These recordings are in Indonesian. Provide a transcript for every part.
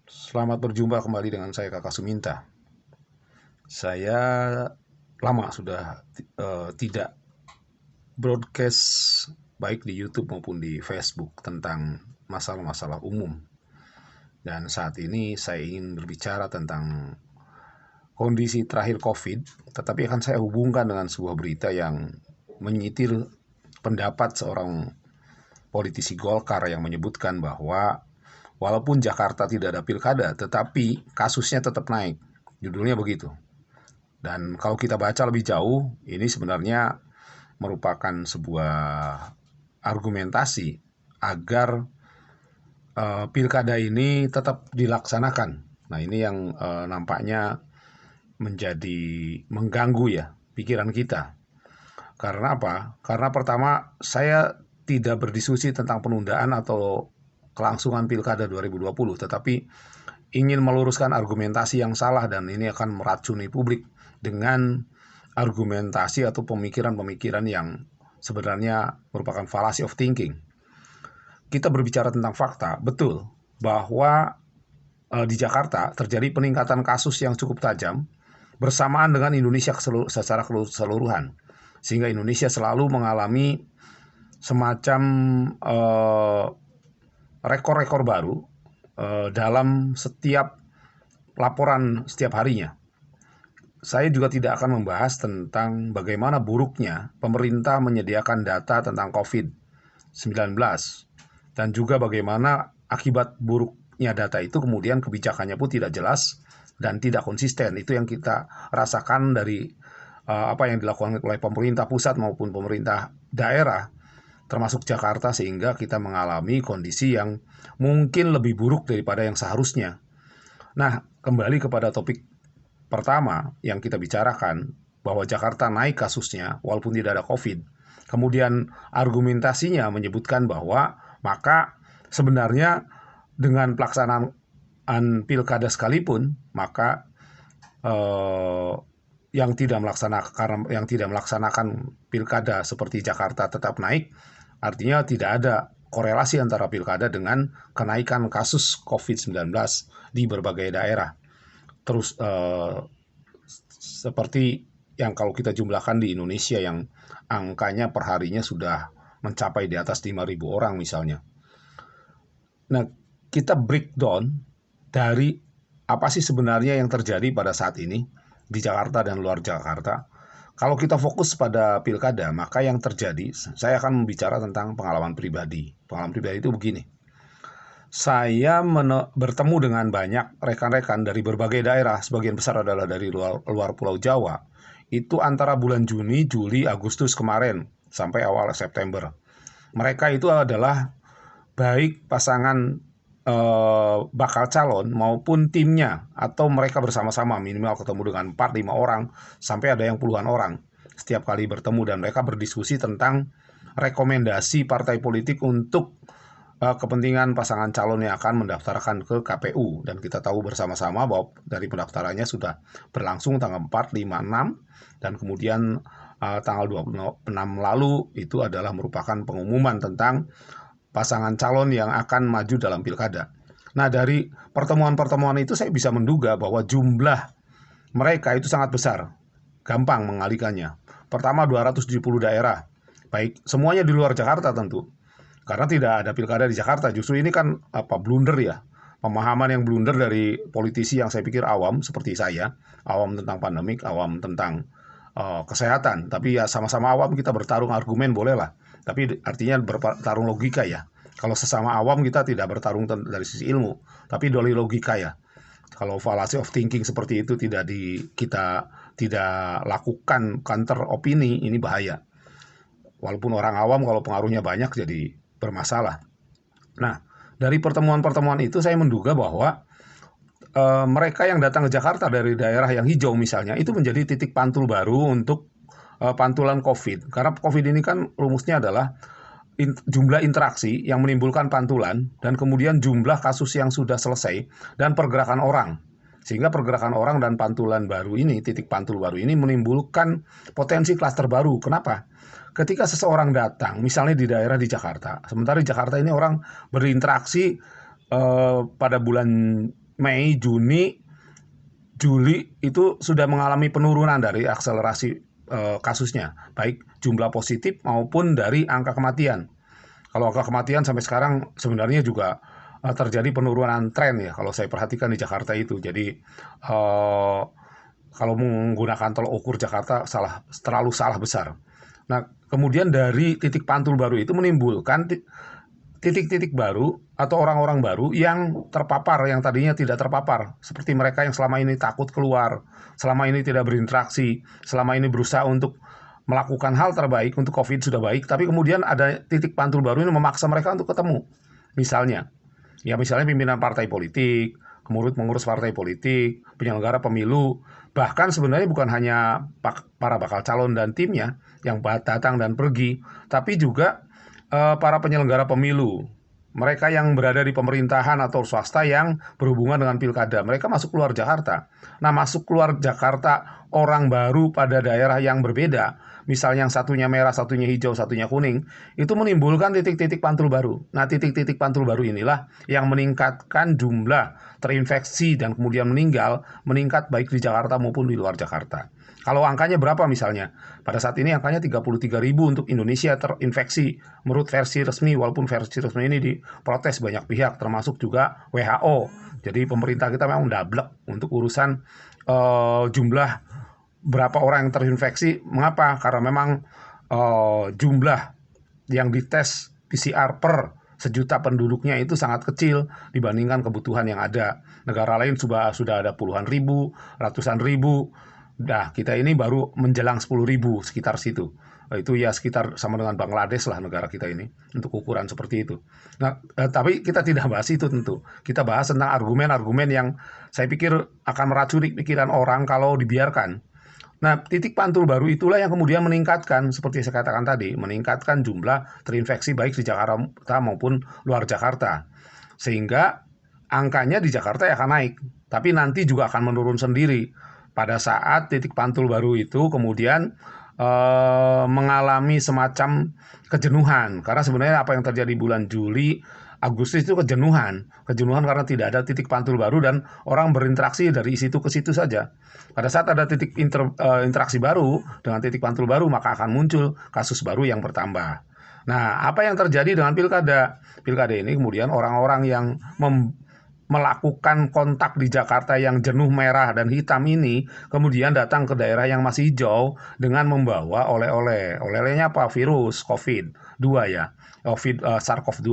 Selamat berjumpa kembali dengan saya Kakak Suminta. Saya lama sudah tidak broadcast baik di YouTube maupun di Facebook tentang masalah-masalah umum. Dan saat ini saya ingin berbicara tentang kondisi terakhir COVID, tetapi akan saya hubungkan dengan sebuah berita yang menyitir pendapat seorang politisi Golkar yang menyebutkan bahwa walaupun Jakarta tidak ada pilkada, tetapi kasusnya tetap naik. Judulnya begitu. Dan kalau kita baca lebih jauh, ini sebenarnya merupakan sebuah argumentasi agar pilkada ini tetap dilaksanakan. Nah, ini yang nampaknya menjadi mengganggu ya pikiran kita. Karena apa? Karena pertama, saya tidak berdiskusi tentang penundaan atau kelangsungan pilkada 2020, tetapi ingin meluruskan argumentasi yang salah dan ini akan meracuni publik dengan argumentasi atau pemikiran-pemikiran yang sebenarnya merupakan fallacy of thinking. Kita berbicara tentang fakta, betul bahwa di Jakarta terjadi peningkatan kasus yang cukup tajam bersamaan dengan Indonesia secara keseluruhan, sehingga Indonesia selalu mengalami semacam rekor-rekor baru dalam setiap laporan setiap harinya. Saya juga tidak akan membahas tentang bagaimana buruknya pemerintah menyediakan data tentang COVID-19 dan juga bagaimana akibat buruknya data itu kemudian kebijakannya pun tidak jelas dan tidak konsisten. Itu yang kita rasakan dari apa yang dilakukan oleh pemerintah pusat maupun pemerintah daerah termasuk Jakarta, sehingga kita mengalami kondisi yang mungkin lebih buruk daripada yang seharusnya. Nah, kembali kepada topik pertama yang kita bicarakan, bahwa Jakarta naik kasusnya walaupun tidak ada COVID. Kemudian argumentasinya menyebutkan bahwa maka sebenarnya dengan pelaksanaan pilkada sekalipun, maka yang tidak melaksanakan pilkada seperti Jakarta tetap naik, artinya tidak ada korelasi antara pilkada dengan kenaikan kasus COVID-19 di berbagai daerah. Terus seperti yang kalau kita jumlahkan di Indonesia yang angkanya perharinya sudah mencapai di atas 5.000 orang misalnya. Nah, kita breakdown dari apa sih sebenarnya yang terjadi pada saat ini di Jakarta dan luar Jakarta. Kalau kita fokus pada pilkada, maka yang terjadi, saya akan membicara tentang pengalaman pribadi. Pengalaman pribadi itu begini. Saya bertemu dengan banyak rekan-rekan dari berbagai daerah, sebagian besar adalah dari luar Pulau Jawa. Itu antara bulan Juni, Juli, Agustus kemarin, sampai awal September. Mereka itu adalah baik pasangan bakal calon maupun timnya, atau mereka bersama-sama minimal ketemu dengan 4-5 orang sampai ada yang puluhan orang setiap kali bertemu, dan mereka berdiskusi tentang rekomendasi partai politik untuk kepentingan pasangan calon yang akan mendaftarkan ke KPU. Dan kita tahu bersama-sama bahwa dari pendaftarannya sudah berlangsung tanggal 4, 5, 6, dan kemudian tanggal 26 lalu itu adalah merupakan pengumuman tentang pasangan calon yang akan maju dalam pilkada. Nah, dari pertemuan-pertemuan itu saya bisa menduga bahwa jumlah mereka itu sangat besar. Gampang mengalihkannya. Pertama, 270 daerah. Baik, semuanya di luar Jakarta tentu. Karena tidak ada pilkada di Jakarta. Justru ini kan blunder ya. Pemahaman yang blunder dari politisi yang saya pikir awam seperti saya. Awam tentang pandemik, awam tentang kesehatan. Tapi ya sama-sama awam, kita bertarung argumen bolehlah. Tapi artinya bertarung logika ya. Kalau sesama awam kita tidak bertarung dari sisi ilmu, tapi dari logika ya. Kalau fallacy of thinking seperti itu kita tidak lakukan counter opini, ini bahaya. Walaupun orang awam kalau pengaruhnya banyak jadi bermasalah. Nah, dari pertemuan-pertemuan itu saya menduga bahwa mereka yang datang ke Jakarta dari daerah yang hijau misalnya, itu menjadi titik pantul baru untuk pantulan COVID. Karena COVID ini kan rumusnya adalah jumlah interaksi yang menimbulkan pantulan, dan kemudian jumlah kasus yang sudah selesai, dan pergerakan orang. Sehingga pergerakan orang dan pantulan baru ini, titik pantul baru ini menimbulkan potensi klaster baru. Kenapa? Ketika seseorang datang, misalnya di daerah di Jakarta, sementara di Jakarta ini orang berinteraksi pada bulan Mei, Juni, Juli itu sudah mengalami penurunan dari akselerasi kasusnya, baik jumlah positif maupun dari angka kematian. Kalau angka kematian sampai sekarang sebenarnya juga terjadi penurunan tren ya kalau saya perhatikan di Jakarta itu. Jadi kalau menggunakan tolok ukur Jakarta terlalu salah besar. Nah, kemudian dari titik pantul baru itu menimbulkan titik-titik baru atau orang-orang baru yang terpapar, yang tadinya tidak terpapar. Seperti mereka yang selama ini takut keluar, selama ini tidak berinteraksi, selama ini berusaha untuk melakukan hal terbaik untuk COVID sudah baik, tapi kemudian ada titik pantul baru ini memaksa mereka untuk ketemu. Misalnya pimpinan partai politik, pengurus partai politik, penyelenggara pemilu, bahkan sebenarnya bukan hanya para bakal calon dan timnya yang datang dan pergi, tapi juga para penyelenggara pemilu, mereka yang berada di pemerintahan atau swasta yang berhubungan dengan pilkada, mereka masuk keluar Jakarta. Nah, masuk keluar Jakarta orang baru pada daerah yang berbeda, misalnya yang satunya merah, satunya hijau, satunya kuning, itu menimbulkan titik-titik pantul baru. Nah, titik-titik pantul baru inilah yang meningkatkan jumlah terinfeksi dan kemudian meningkat baik di Jakarta maupun di luar Jakarta. Kalau angkanya berapa misalnya? Pada saat ini angkanya 33.000 untuk Indonesia terinfeksi menurut versi resmi, walaupun versi resmi ini diprotes banyak pihak termasuk juga WHO. Jadi pemerintah kita memang dablek untuk urusan jumlah berapa orang yang terinfeksi. Mengapa? Karena memang jumlah yang dites PCR per sejuta penduduknya itu sangat kecil dibandingkan kebutuhan yang ada. Negara lain sudah ada puluhan ribu, ratusan ribu. Nah, kita ini baru menjelang 10.000 sekitar situ. Itu ya sekitar sama dengan Bangladesh lah negara kita ini untuk ukuran seperti itu. Nah, tapi kita tidak bahas itu tentu. Kita bahas tentang argumen-argumen yang saya pikir akan meracuni pikiran orang kalau dibiarkan. Nah, titik pantul baru itulah yang kemudian meningkatkan, seperti saya katakan tadi, meningkatkan jumlah terinfeksi baik di Jakarta maupun luar Jakarta. Sehingga angkanya di Jakarta akan naik, tapi nanti juga akan menurun sendiri pada saat titik pantul baru itu kemudian mengalami semacam kejenuhan. Karena sebenarnya apa yang terjadi bulan Juli, Agustus itu kejenuhan karena tidak ada titik pantul baru dan orang berinteraksi dari situ ke situ saja. Pada saat ada titik interaksi baru dengan titik pantul baru, maka akan muncul kasus baru yang bertambah. Nah, apa yang terjadi dengan pilkada? Pilkada ini kemudian orang-orang yang melakukan kontak di Jakarta yang jenuh merah dan hitam ini kemudian datang ke daerah yang masih hijau dengan membawa oleh-oleh. Oleh-olehnya apa? Virus COVID-2 ya, SARS-CoV-2.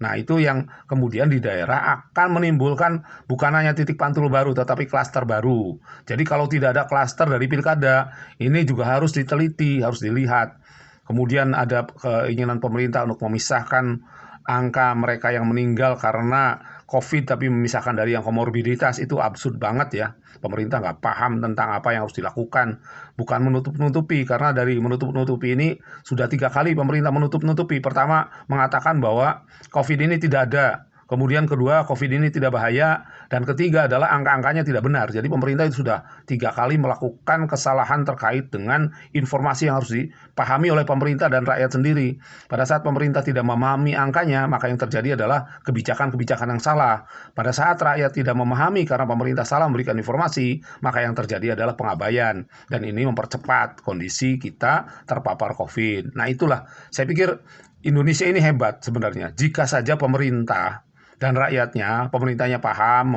Nah, itu yang kemudian di daerah akan menimbulkan bukan hanya titik pantul baru, tetapi klaster baru. Jadi kalau tidak ada klaster dari pilkada, ini juga harus diteliti, harus dilihat. Kemudian ada keinginan pemerintah untuk memisahkan angka mereka yang meninggal karena COVID tapi memisahkan dari yang komorbiditas, itu absurd banget ya. Pemerintah nggak paham tentang apa yang harus dilakukan. Bukan menutup-nutupi, karena dari menutup-nutupi ini sudah 3 kali pemerintah menutup-nutupi. Pertama, mengatakan bahwa COVID ini tidak ada. Kemudian kedua, COVID ini tidak bahaya. Dan ketiga adalah angka-angkanya tidak benar. Jadi pemerintah itu sudah 3 kali melakukan kesalahan terkait dengan informasi yang harus dipahami oleh pemerintah dan rakyat sendiri. Pada saat pemerintah tidak memahami angkanya, maka yang terjadi adalah kebijakan-kebijakan yang salah. Pada saat rakyat tidak memahami karena pemerintah salah memberikan informasi, maka yang terjadi adalah pengabaian. Dan ini mempercepat kondisi kita terpapar COVID. Nah, itulah saya pikir Indonesia ini hebat sebenarnya. Jika saja pemerintah dan rakyatnya, pemerintahnya paham,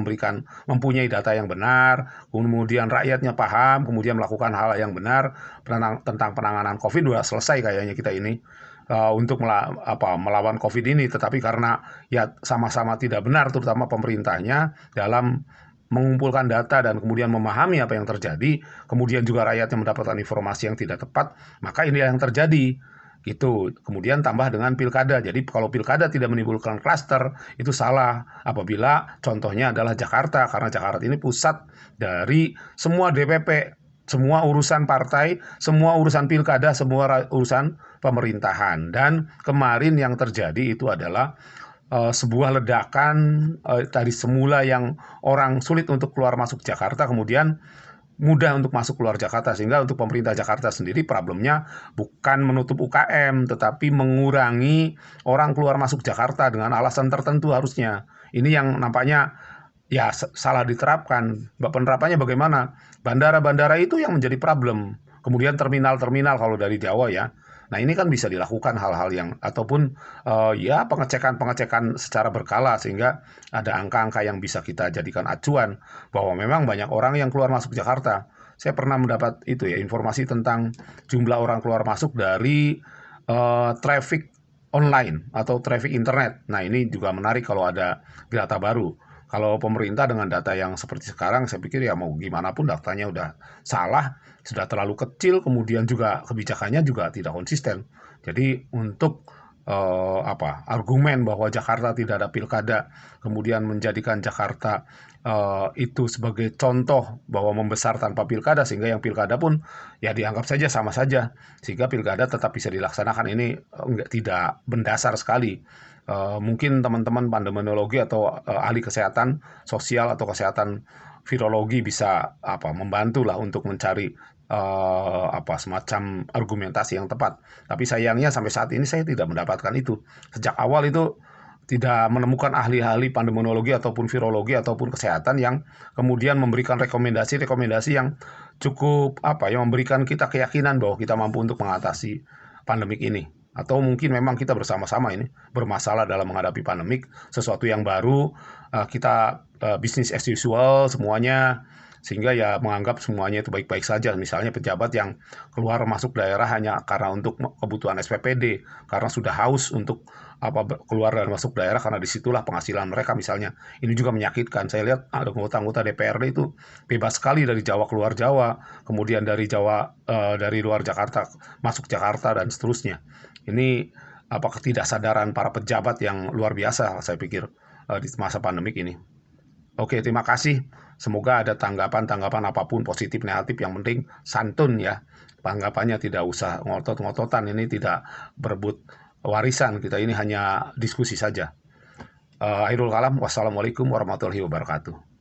mempunyai data yang benar, kemudian rakyatnya paham, kemudian melakukan hal yang benar tentang penanganan COVID, sudah selesai kayaknya kita ini untuk melawan COVID ini. Tetapi karena ya sama-sama tidak benar, terutama pemerintahnya dalam mengumpulkan data dan kemudian memahami apa yang terjadi, kemudian juga rakyatnya mendapatkan informasi yang tidak tepat, maka ini yang terjadi. Itu kemudian tambah dengan pilkada. Jadi kalau pilkada tidak menimbulkan klaster, itu salah. Apabila contohnya adalah Jakarta, karena Jakarta ini pusat dari semua DPP, semua urusan partai, semua urusan pilkada, semua urusan pemerintahan. Dan kemarin yang terjadi itu adalah sebuah ledakan dari semula yang orang sulit untuk keluar masuk Jakarta, kemudian mudah untuk masuk keluar Jakarta, sehingga untuk pemerintah Jakarta sendiri problemnya bukan menutup UKM, tetapi mengurangi orang keluar masuk Jakarta dengan alasan tertentu harusnya. Ini yang nampaknya ya salah diterapkan. Penerapannya bagaimana? Bandara-bandara itu yang menjadi problem. Kemudian terminal-terminal kalau dari Jawa ya. Nah ini kan bisa dilakukan hal-hal yang ataupun ya pengecekan-pengecekan secara berkala sehingga ada angka-angka yang bisa kita jadikan acuan bahwa memang banyak orang yang keluar masuk Jakarta. Saya pernah mendapat itu ya informasi tentang jumlah orang keluar masuk dari traffic online atau traffic internet. Nah ini juga menarik kalau ada data baru. Kalau pemerintah dengan data yang seperti sekarang, saya pikir ya mau gimana pun datanya udah salah, sudah terlalu kecil, kemudian juga kebijakannya juga tidak konsisten. Jadi untuk argumen bahwa Jakarta tidak ada pilkada, kemudian menjadikan Jakarta itu sebagai contoh bahwa membesar tanpa pilkada, sehingga yang pilkada pun ya dianggap saja sama saja, sehingga pilkada tetap bisa dilaksanakan. Ini tidak mendasar sekali. Mungkin teman-teman pandemiologi atau ahli kesehatan sosial atau kesehatan virologi bisa membantu lah untuk mencari semacam argumentasi yang tepat. Tapi sayangnya sampai saat ini saya tidak mendapatkan itu. Sejak awal itu tidak menemukan ahli-ahli pandemiologi ataupun virologi ataupun kesehatan yang kemudian memberikan rekomendasi-rekomendasi yang cukup yang memberikan kita keyakinan bahwa kita mampu untuk mengatasi pandemik ini. Atau mungkin memang kita bersama-sama ini bermasalah dalam menghadapi pandemik, sesuatu yang baru, kita bisnis as usual semuanya, sehingga ya menganggap semuanya itu baik-baik saja. Misalnya pejabat yang keluar masuk daerah hanya karena untuk kebutuhan SPPD, karena sudah haus untuk keluar dan masuk daerah karena disitulah penghasilan mereka misalnya. Ini juga menyakitkan. Saya lihat ada anggota-anggota DPRD itu bebas sekali dari Jawa keluar Jawa, kemudian dari Jawa dari luar Jakarta masuk Jakarta dan seterusnya. Ini ketidaksadaran para pejabat yang luar biasa saya pikir di masa pandemik ini. Oke, terima kasih. Semoga ada tanggapan-tanggapan apapun positif negatif, yang penting santun ya. Tanggapannya tidak usah ngotot-ngototan, ini tidak berebut warisan, kita ini hanya diskusi saja. Akhirul kalam, wassalamualaikum warahmatullahi wabarakatuh.